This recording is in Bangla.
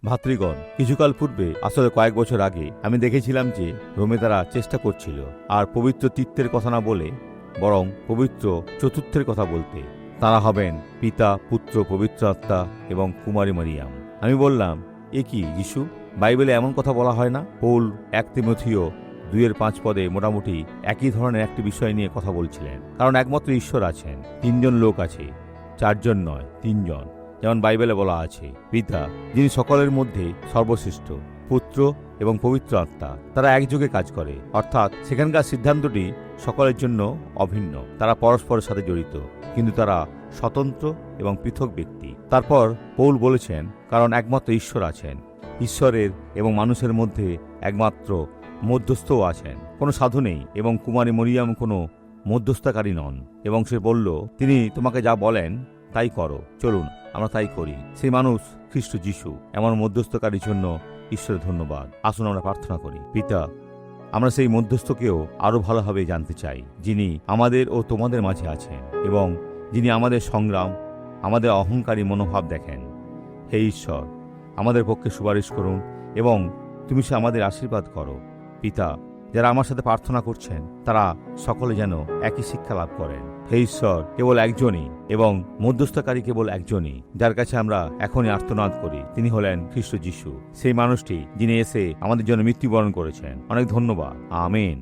ভাতৃগণ, কিছুকাল পূর্বে, আসলে কয়েক বছর আগে, আমি দেখেছিলাম যে রোমে তারা চেষ্টা করছিল আর পবিত্র তীর্থের কথা না বলে বরং পবিত্র চতুর্থের কথা বলতে। তারা হবেন পিতা, পুত্র, পবিত্র আত্মা এবং কুমারী মারিয়াম। আমি বললাম, এ কি যিশু? বাইবেলে এমন কথা বলা হয় না? পৌল 1 তিমথিও 2:5 পদে মোটামুটি একই ধরনের একটি বিষয় নিয়ে কথা বলছিলেন। কারণ একমাত্র ঈশ্বর আছেন, 3 জন লোক আছে, 4 জন নয়, 3 জন। যেমন বাইবেলে বলা আছে, পিতা যিনি সকলের মধ্যে সর্বশ্রেষ্ঠ, পুত্র এবং পবিত্র আত্মা, তারা একযোগে কাজ করে। অর্থাৎ সেখানকার সিদ্ধান্তটি সকলের জন্য অভিন্ন। তারা পরস্পরের সাথে জড়িত, কিন্তু তারা স্বতন্ত্র এবং পৃথক ব্যক্তি। তারপর পৌল বলেছেন, কারণ একমাত্র ঈশ্বর আছেন, ঈশ্বরের এবং মানুষের মধ্যে একমাত্র মধ্যস্থও আছেন, কোনো সাধু নেই এবং কুমারী মরিয়াম কোনো মধ্যস্থকারী নন। এবং সে বলল, তিনি তোমাকে যা বলেন তাই করো, চলুন আমরা তাই করি। সেই মানুষ খ্রিস্ট যিশু। এমন মধ্যস্থকারীর জন্য ঈশ্বরের ধন্যবাদ। আসুন আমরা প্রার্থনা করি। পিতা, আমরা সেই মধ্যস্থকেও আরো ভালোভাবে জানতে চাই, যিনি আমাদের ও তোমাদের মাঝে আছেন এবং যিনি আমাদের সংগ্রাম, আমাদের অহংকারী মনোভাব দেখেন। হে ঈশ্বর, আমাদের পক্ষে সুপারিশ করুন এবং তুমি সে আমাদের আশীর্বাদ করো। পিতা, যারা আমার সাথে প্রার্থনা করছেন তারা সকলে যেন একই শিক্ষা লাভ করেন। হে ঈশ্বর, কেবল একজনই এবং মধ্যস্থকারী কেবল একজনই, যার কাছে আমরা এখনই আর্তনাদ করি। তিনি হলেন খ্রিস্ট যিশু, সেই মানুষটি যিনি এসে আমাদের জন্য মৃত্যুবরণ করেছেন। অনেক ধন্যবাদ। আমেন।